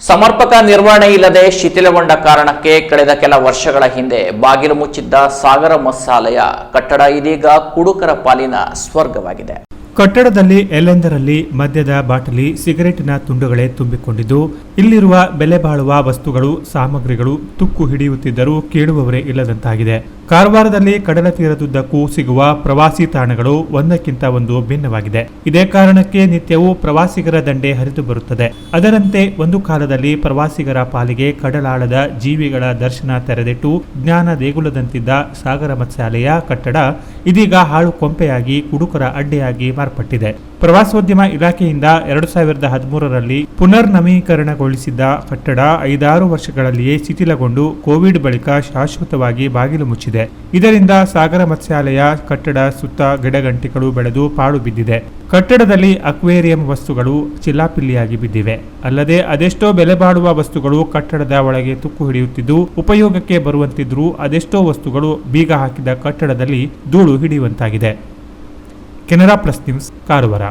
ಸಮರ್ಪಕ ನಿರ್ವಹಣೆ ಇಲ್ಲದೆ ಶಿಥಿಲಗೊಂಡ ಕಾರಣಕ್ಕೆ ಕಳೆದ ಕೆಲ ವರ್ಷಗಳ ಹಿಂದೆ ಬಾಗಿಲು ಮುಚ್ಚಿದ್ದ ಸಾಗರ ಮತ್ಸ್ಯಾಲಯ ಕಟ್ಟಡ ಇದೀಗ ಕುಡುಕರ ಪಾಲಿನ ಸ್ವರ್ಗವಾಗಿದೆ. ಕಟ್ಟಡದಲ್ಲಿ ಎಲ್ಲೆಂದರಲ್ಲಿ ಮದ್ಯದ ಬಾಟಲಿ, ಸಿಗರೇಟಿನ ತುಂಡುಗಳೇ ತುಂಬಿಕೊಂಡಿದ್ದು, ಇಲ್ಲಿರುವ ಬೆಲೆ ಬಾಳುವ ವಸ್ತುಗಳು, ಸಾಮಗ್ರಿಗಳು ತುಕ್ಕು ಹಿಡಿಯುತ್ತಿದ್ದರೂ ಕೇಳುವವರೇ ಇಲ್ಲದಂತಾಗಿದೆ. ಕಾರವಾರದಲ್ಲಿ ಕಡಲ ತೀರದುದ್ದಕ್ಕೂ ಸಿಗುವ ಪ್ರವಾಸಿ ತಾಣಗಳು ಒಂದಕ್ಕಿಂತ ಒಂದು ಭಿನ್ನವಾಗಿದೆ. ಇದೇ ಕಾರಣಕ್ಕೆ ನಿತ್ಯವೂ ಪ್ರವಾಸಿಗರ ದಂಡೆ ಹರಿದು ಬರುತ್ತದೆ. ಅದರಂತೆ ಒಂದು ಕಾಲದಲ್ಲಿ ಪ್ರವಾಸಿಗರ ಪಾಲಿಗೆ ಕಡಲಾಳದ ಜೀವಿಗಳ ದರ್ಶನ ತೆರೆದಿಟ್ಟು ಜ್ಞಾನ ದೇಗುಲದಂತಿದ್ದ ಸಾಗರ ಮತ್ಸ್ಯಾಲಯ ಕಟ್ಟಡ ಇದೀಗ ಹಾಳು ಕೊಂಪೆಯಾಗಿ ಕುಡುಕರ ಅಡ್ಡೆಯಾಗಿ ಮಾರ್ಪಟ್ಟಿದೆ. ಪ್ರವಾಸೋದ್ಯಮ ಇಲಾಖೆಯಿಂದ 2013ರಲ್ಲಿ ಪುನರ್ ನವೀಕರಣಗೊಳಿಸಿದ್ದ ಕಟ್ಟಡ 5-6 ವರ್ಷಗಳಲ್ಲಿಯೇ ಶಿಥಿಲಗೊಂಡು ಕೋವಿಡ್ ಬಳಿಕ ಶಾಶ್ವತವಾಗಿ ಬಾಗಿಲು ಮುಚ್ಚಿದೆ. ಇದರಿಂದ ಸಾಗರ ಮತ್ಸ್ಯಾಲಯ ಕಟ್ಟಡ ಸುತ್ತ ಗಿಡಗಂಟಿಗಳು ಬೆಳೆದು ಪಾಳು ಬಿದ್ದಿದೆ. ಕಟ್ಟಡದಲ್ಲಿ ಅಕ್ವೇರಿಯಂ ವಸ್ತುಗಳು ಚಿಲ್ಲಾಪಿಲ್ಲಿಯಾಗಿ ಬಿದ್ದಿವೆ. ಅಲ್ಲದೆ ಅದೆಷ್ಟೋ ಬೆಲೆ ಬಾಳುವ ವಸ್ತುಗಳು ಕಟ್ಟಡದ ಒಳಗೆ ತುಕ್ಕು ಹಿಡಿಯುತ್ತಿದ್ದು, ಉಪಯೋಗಕ್ಕೆ ಬರುವಂತಿದ್ರೂ ಅದೆಷ್ಟೋ ವಸ್ತುಗಳು ಬೀಗ ಹಾಕಿದ ಕಟ್ಟಡದಲ್ಲಿ ಧೂಳು ಹಿಡಿಯುವಂತಾಗಿದೆ. Canara plus news, Karwar.